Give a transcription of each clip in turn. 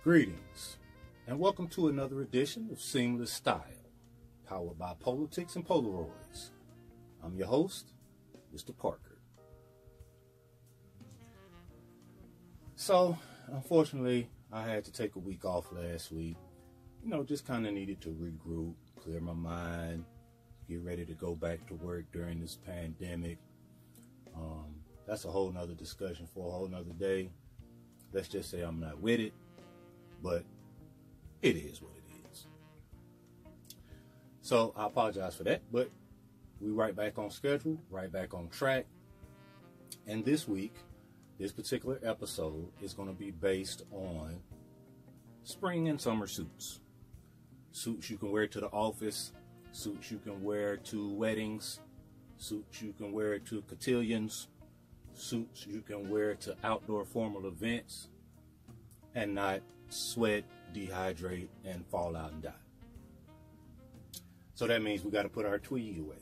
Greetings, and welcome to another edition of Seamless Style, powered by Politics and Polaroids. I'm your host, Mr. Parker. So, unfortunately, I had to take a week off last week. Just kind of needed to regroup, clear my mind, get ready to go back to work during this pandemic. That's a whole nother discussion for a whole nother day. Let's just say I'm not with it, but it is what it is. So I apologize for that, but we right back on schedule, right back on track. And this week, this particular episode is going to be based on spring and summer suits. Suits you can wear to the office, suits you can wear to weddings, suits you can wear to cotillions, suits you can wear to outdoor formal events and not sweat, dehydrate, and fall out and die. So that means we got to put our tweed away.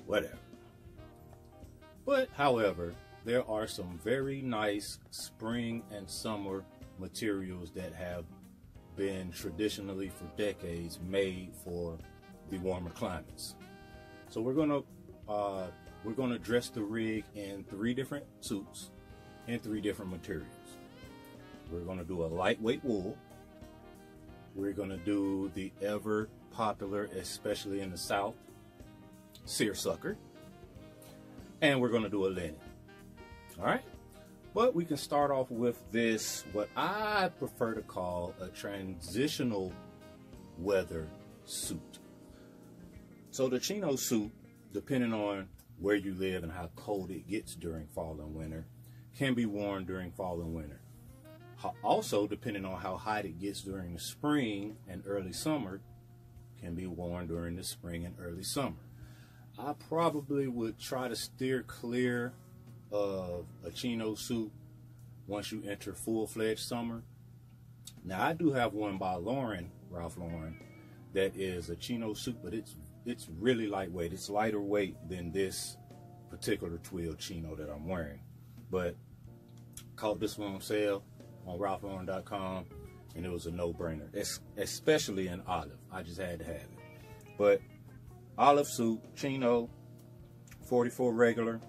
Whatever. But, however, there are some very nice spring and summer materials that have been traditionally for decades made for the warmer climates. So we're gonna dress the rig in 3 different suits in 3 different materials. We're gonna do a lightweight wool. We're gonna do the ever popular, especially in the South, seersucker. And we're gonna do a linen. All right? But we can start off with this, what I prefer to call a transitional weather suit. So the chino suit, depending on where you live and how cold it gets during fall and winter, can be worn during fall and winter. Also, depending on how hot it gets during the spring and early summer, can be worn during the spring and early summer. I probably would try to steer clear of a chino suit once you enter full-fledged summer. Now, I do have one by Ralph Lauren, that is a chino suit, but it's really lightweight. It's lighter weight than this particular twill chino that I'm wearing. But caught this one on sale on ralphlauren.com, and it was a no-brainer, especially in olive. I just had to have it. But olive suit, chino, 44 regular,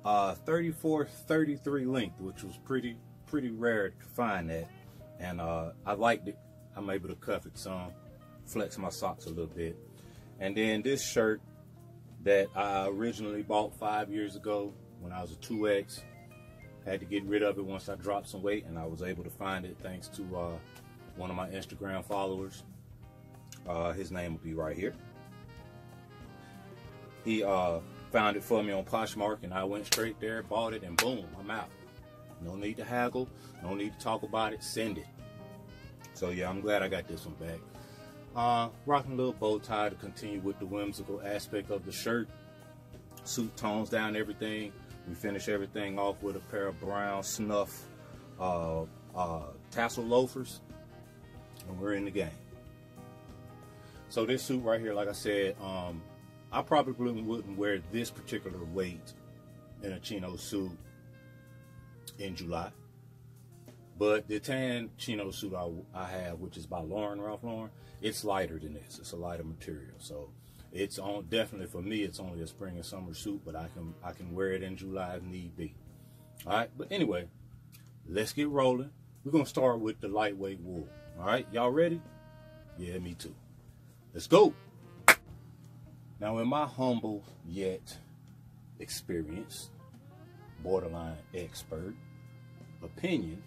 34-33 length, which was pretty rare to find that, and I liked it. I'm able to cuff it some, flex my socks a little bit. And then this shirt that I originally bought 5 years ago when I was a 2X, had to get rid of it once I dropped some weight, and I was able to find it thanks to one of my Instagram followers. His name will be right here. He found it for me on Poshmark, and I went straight there, bought it, and boom, I'm out. No need to haggle, no need to talk about it, send it. So yeah, I'm glad I got this one back. Rocking a little bow tie to continue with the whimsical aspect of the shirt. Suit tones down everything. We finish everything off with a pair of brown snuff tassel loafers, and we're in the game. So this suit right here, like I said, I probably wouldn't wear this particular weight in a chino suit in July. But the tan chino suit I have, which is by Ralph Lauren, it's lighter than this. It's a lighter material. So it's definitely for me, it's only a spring and summer suit, but I can wear it in July if need be. All right, but anyway, let's get rolling. We're gonna start with the lightweight wool. All right, y'all ready? Yeah, me too. Let's go. Now, in my humble yet experienced, borderline expert opinion,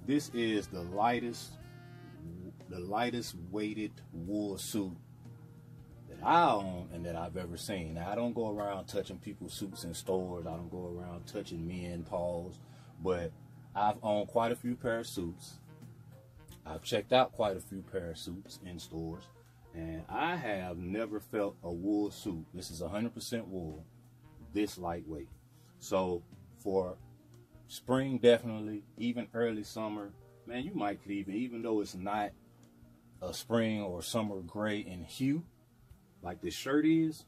this is the lightest weighted wool suit that I own and that I've ever seen. Now, I don't go around touching people's suits in stores. I don't go around touching men, paws, but I've owned quite a few pair of suits. I've checked out quite a few pair of suits in stores, and I have never felt a wool suit, this is 100% wool, this lightweight. So for spring, definitely, even early summer, man, you might even though it's not a spring or summer gray in hue, like this shirt is,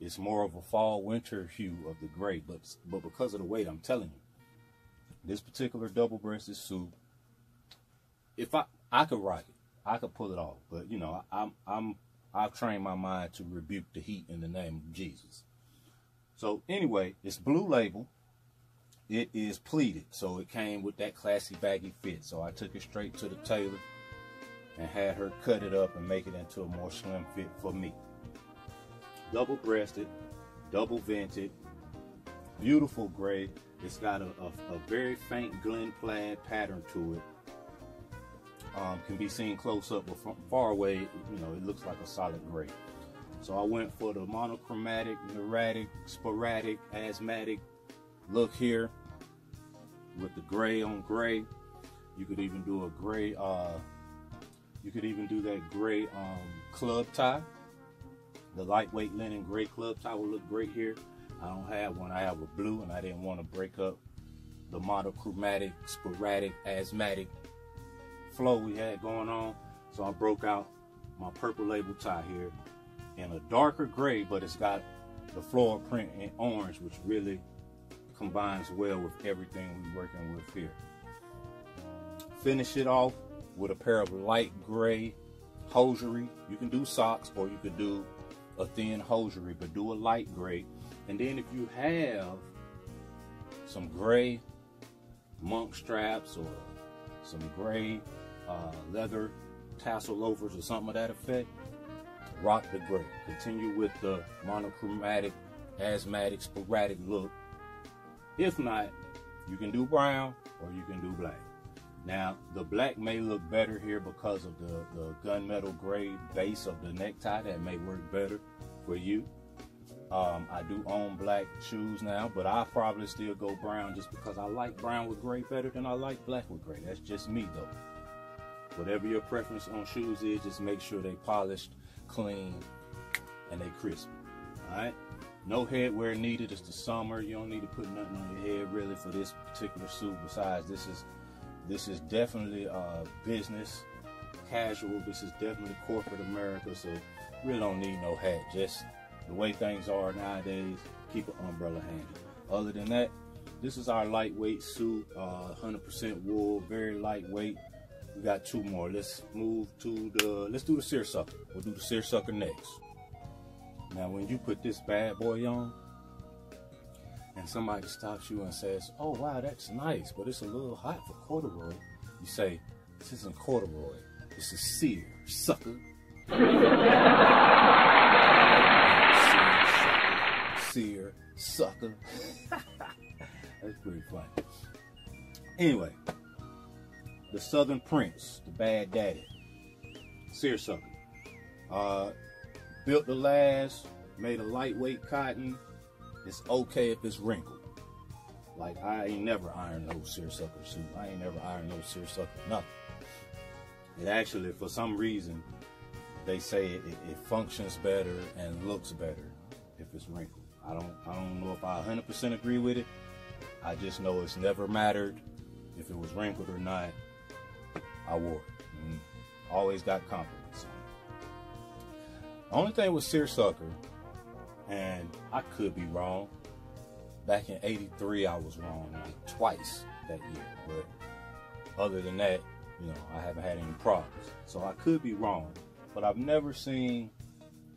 it's more of a fall winter hue of the gray, but because of the weight, I'm telling you, This particular double-breasted suit, if I could rock it, I could pull it off. But you know, I've trained my mind to rebuke the heat in the name of Jesus. So anyway, it's Blue Label. It is pleated, so it came with that classy baggy fit. So I took it straight to the tailor and had her cut it up and make it into a more slim fit for me. Double-breasted, double-vented, beautiful gray. It's got a very faint Glen plaid pattern to it. Can be seen close up, but from far away, you know, it looks like a solid gray. So I went for the monochromatic, erratic, sporadic, asthmatic look here with the gray on gray. You could even do a gray, you could even do that gray club tie. The lightweight linen gray club tie will look great here. I don't have one, I have a blue, and I didn't want to break up the monochromatic, sporadic, asthmatic flow we had going on. So I broke out my Purple Label tie here in a darker gray, but it's got the floral print in orange, which really combines well with everything we're working with here. Finish it off with a pair of light gray hosiery. You can do socks or you could do a thin hosiery, but do a light gray. And then if you have some gray monk straps or some gray leather tassel loafers or something of that effect, rock the gray. Continue with the monochromatic, asthmatic, sporadic look. If not, you can do brown or you can do black. Now, the black may look better here because of the gunmetal gray base of the necktie. That may work better for you. I do own black shoes now, but I probably still go brown just because I like brown with gray better than I like black with gray. That's just me though. Whatever your preference on shoes is, just make sure they polished, clean, and they crisp. All right? No headwear needed. It's the summer. You don't need to put nothing on your head really for this particular suit. Besides, this is definitely business casual. This is definitely corporate America. So really don't need no hat. Just the way things are nowadays, keep an umbrella handy. Other than that, this is our lightweight suit, 100% wool, very lightweight. We got two more. Let's move to let's do the seersucker. We'll do the seersucker next. Now, when you put this bad boy on, and somebody stops you and says, "Oh wow, that's nice, but it's a little hot for corduroy," you say, "This isn't corduroy. This is seersucker." Seersucker. That's pretty funny. Anyway, the Southern Prince, the Bad Daddy, seersucker. Built to last, made of lightweight cotton. It's okay if it's wrinkled. Like, I ain't never ironed no seersucker suit. I ain't never ironed no seersucker nothing. It actually, for some reason, they say it functions better and looks better if it's wrinkled. I don't know if I 100% agree with it. I just know it's never mattered if it was wrinkled or not. I wore it. And always got compliments. The only thing with seersucker, and I could be wrong, back in '83 I was wrong like twice that year, but other than that, you know, I haven't had any problems. So I could be wrong, but I've never seen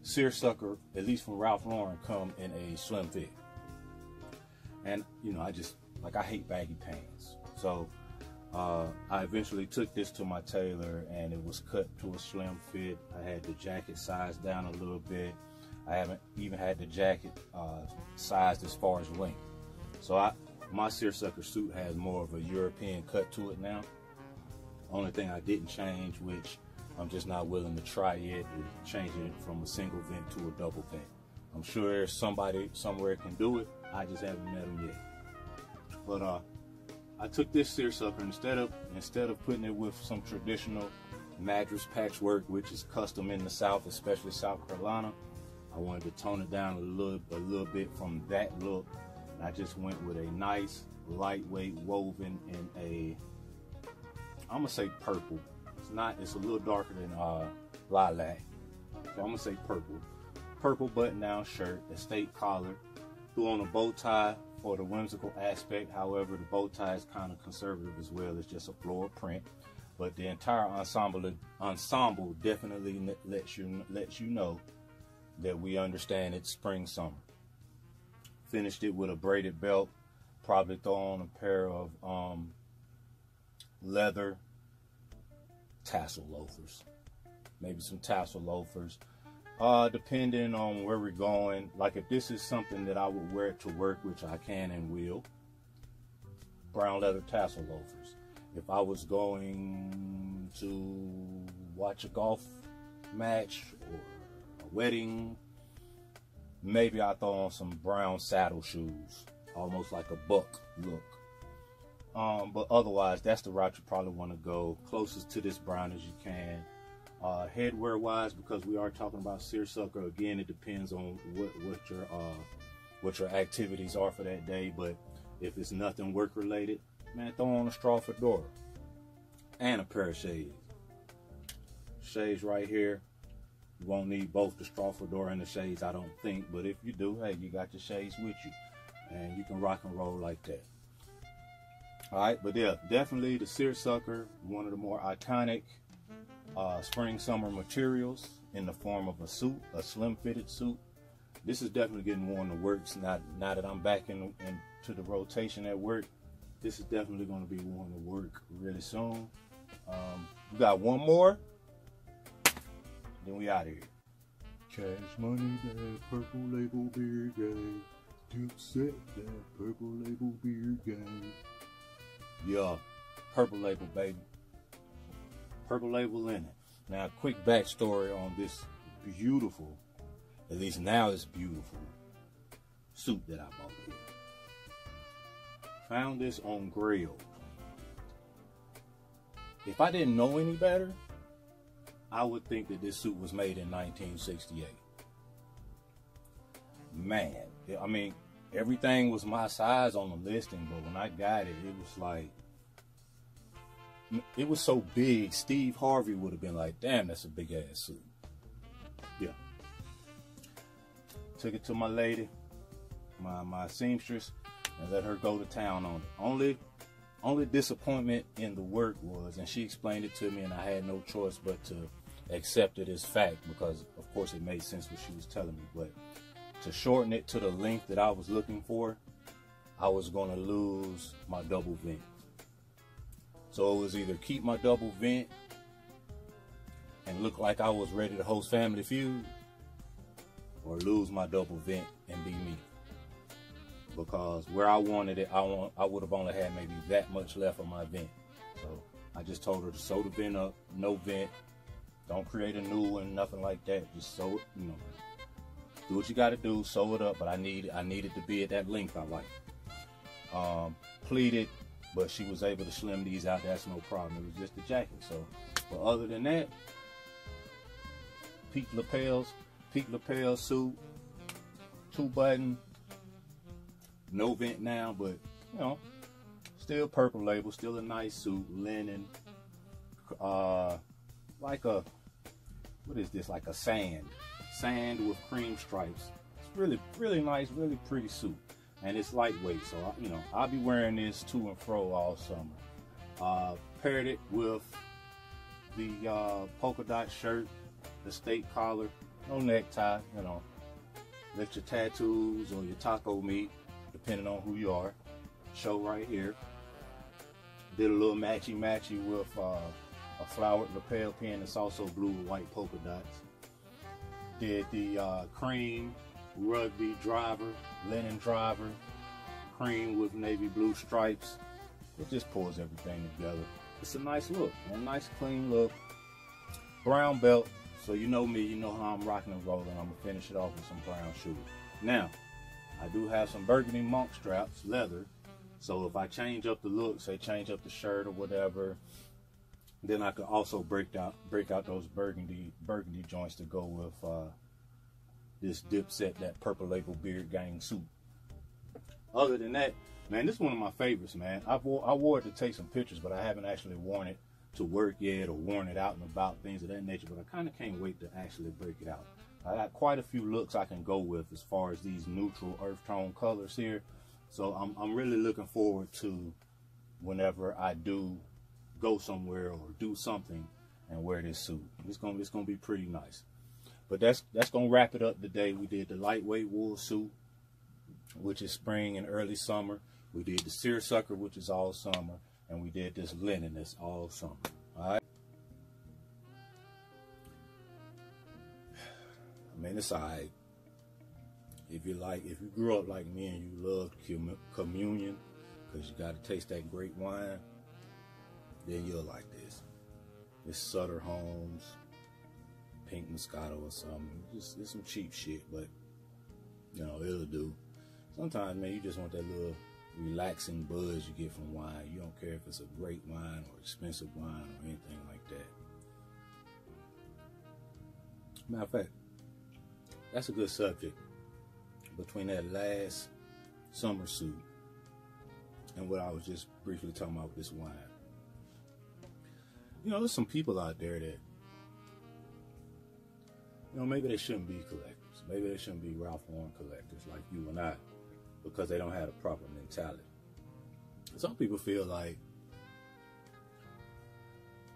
seersucker, at least from Ralph Lauren, come in a slim fit. And you know, I hate baggy pants. So I eventually took this to my tailor and it was cut to a slim fit. I had the jacket sized down a little bit. I haven't even had the jacket sized as far as length. So my seersucker suit has more of a European cut to it now. Only thing I didn't change, which I'm just not willing to try yet, is changing it from a single vent to a double vent. I'm sure there's somebody somewhere can do it. I just haven't met them yet. But I took this seersucker, instead of putting it with some traditional mattress patchwork, which is custom in the South, especially South Carolina, I wanted to tone it down a little bit from that look. And I just went with a nice lightweight woven in a, I'm gonna say purple. It's a little darker than lilac, so I'm gonna say purple. Purple button-down shirt, estate collar, threw on a bow tie for the whimsical aspect. However, the bow tie is kind of conservative as well. It's just a floral print. But the entire ensemble definitely lets you know that we understand it's spring, summer. Finished it with a braided belt. Probably throw on a pair of leather tassel loafers. Maybe some tassel loafers. Depending on where we're going. Like if this is something that I would wear to work, which I can and will, brown leather tassel loafers. If I was going to watch a golf match or a wedding, maybe I throw on some brown saddle shoes, almost like a buck look. But otherwise, that's the route you probably want to go, closest to this brown as you can. Headwear wise, because we are talking about seersucker, again, it depends on what your activities are for that day. But if it's nothing work related, man, throw on a straw fedora and a pair of shades. Shades right here. You won't need both the straw fedora and the shades, I don't think. But if you do, hey, you got your shades with you, and you can rock and roll like that. All right, but yeah, definitely the seersucker, one of the more iconic spring summer materials in the form of a suit, a slim fitted suit. This is definitely getting worn to work. Now that I'm back into the rotation at work, this is definitely going to be worn to work really soon. We got one more, then we out of here. Cash Money, that Purple Label beer gang. Duke set, that Purple Label beer gang. Yeah, Purple Label, baby. Purple Label in it. Now, quick backstory on this beautiful, at least now it's beautiful, suit that I bought here. Found this on Grailed. If I didn't know any better, I would think that this suit was made in 1968. Man, I mean, everything was my size on the listing, but when I got it, it was like, it was so big, Steve Harvey would have been like, damn, that's a big ass suit. Yeah. Took it to my lady, my seamstress, and let her go to town on it. Only disappointment in the work was, and she explained it to me, and I had no choice but to accept it as fact, because of course it made sense what she was telling me. But to shorten it to the length that I was looking for, I was going to lose my double vent. So it was either keep my double vent and look like I was ready to host Family Feud, or lose my double vent and be me. Because where I wanted it, I would have only had maybe that much left of my vent. So I just told her to sew the vent up, no vent. Don't create a new one, nothing like that. Just sew it, you know. Do what you got to do, sew it up. But I needed to be at that length I like. Pleated, but she was able to slim these out. That's no problem. It was just the jacket. So, but other than that, peak lapel suit, 2-button. No vent now, but you know, still Purple Label, still a nice suit, linen, like a, what is this, like a sand with cream stripes. It's really, really nice, really pretty suit, and it's lightweight, so you know, I'll be wearing this to and fro all summer. Paired it with the polka dot shirt, the state collar, no necktie, you know, let your tattoos or your taco meat, depending on who you are, show right here. Did a little matchy with a flowered lapel pin that's also blue with white polka dots. Did the cream rugby driver, linen driver, cream with navy blue stripes. It just pulls everything together. It's a nice look, a nice clean look. Brown belt, so you know me, you know how I'm rocking and rolling. I'm gonna finish it off with some brown shoes. Now, I do have some burgundy monk straps, leather. So if I change up the look, say change up the shirt or whatever, then I could also break out those burgundy joints to go with this Dipset, that Purple Label Beard Gang suit. Other than that, man, this is one of my favorites, man. I wore it to take some pictures, but I haven't actually worn it to work yet or worn it out and about, things of that nature. But I kind of can't wait to actually break it out. I got quite a few looks I can go with as far as these neutral earth tone colors here. So I'm really looking forward to whenever I do go somewhere or do something and wear this suit. It's gonna be pretty nice. But that's gonna wrap it up today. We did the lightweight wool suit, which is spring and early summer. We did the seersucker, which is all summer, and we did this linen that's all summer. All right. I mean, it's all right. If you grew up like me and you loved communion, because you got to taste that great wine, then you'll like this. It's Sutter Homes, Pink Moscato or something. It's some cheap shit, but you know, it'll do. Sometimes, man, you just want that little relaxing buzz you get from wine. You don't care if it's a great wine or expensive wine or anything like that. Matter of fact, that's a good subject. Between that last summer suit and what I was just briefly talking about with this wine. You know, there's some people out there that, you know, maybe they shouldn't be collectors. Maybe they shouldn't be Ralph Lauren collectors like you and I, because they don't have the proper mentality. Some people feel like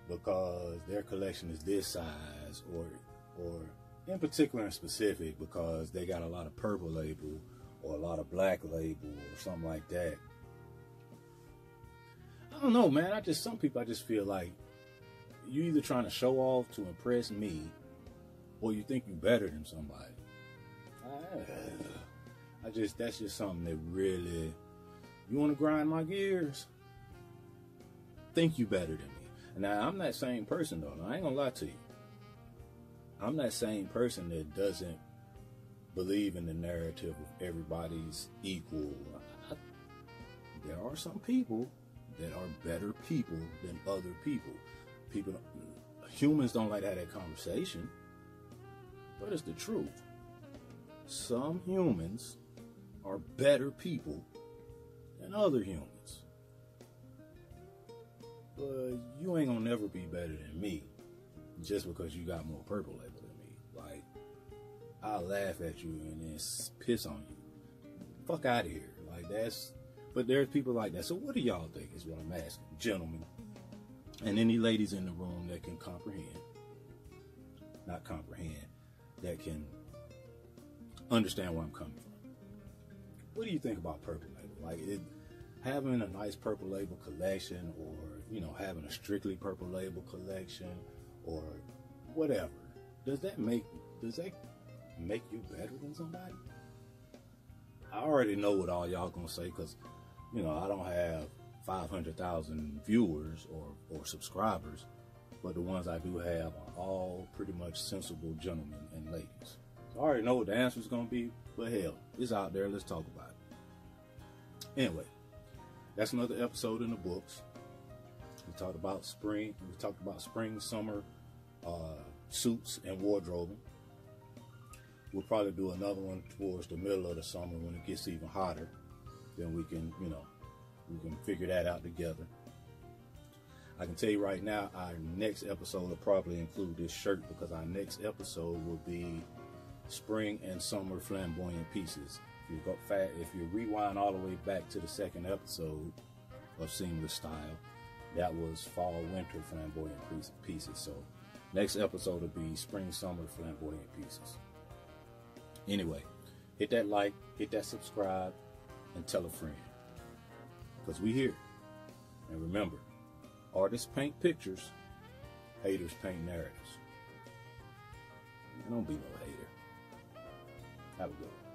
because their collection is this size, or in particular and specific because they got a lot of purple label or a lot of black label or something like that. I don't know, man. Some people I just feel like you either trying to show off to impress me, or you think you're better than somebody. That's just something that really, you want to grind my gears? Think you better than me. Now, I'm that same person though. I ain't gonna lie to you. I'm that same person that doesn't believe in the narrative of everybody's equal. There are some people that are better people than other people. Humans don't like to have that conversation, but it's the truth. Some humans are better people than other humans. But you ain't gonna never be better than me just because you got more purple label than me. Like, I'll laugh at you and then piss on you. Fuck out of here. Like, but there's people like that. So what do y'all think is what I'm asking, gentlemen, and any ladies in the room that can that can understand where I'm coming from. What do you think about purple label? Like, having a nice purple label collection, or, you know, having a strictly purple label collection, or whatever, does that make you better than somebody? I already know what all y'all gonna say, because, you know, I don't have 500,000 viewers or subscribers, but the ones I do have are all pretty much sensible gentlemen and ladies. So I already know what the answer is gonna be, but hell, it's out there. Let's talk about it. Anyway, that's another episode in the books. We talked about spring. We talked about spring, summer suits and wardrobing. We'll probably do another one towards the middle of the summer when it gets even hotter. Then we can, you know, we can figure that out together. I can tell you right now, our next episode will probably include this shirt, because our next episode will be spring and summer flamboyant pieces. If you rewind all the way back to the second episode of Seamless Style, that was fall winter flamboyant pieces. So next episode will be spring summer flamboyant pieces. Anyway, hit that like, hit that subscribe, and tell a friend, because we here. And remember, artists paint pictures, haters paint narratives. Don't be no hater. Have a good one.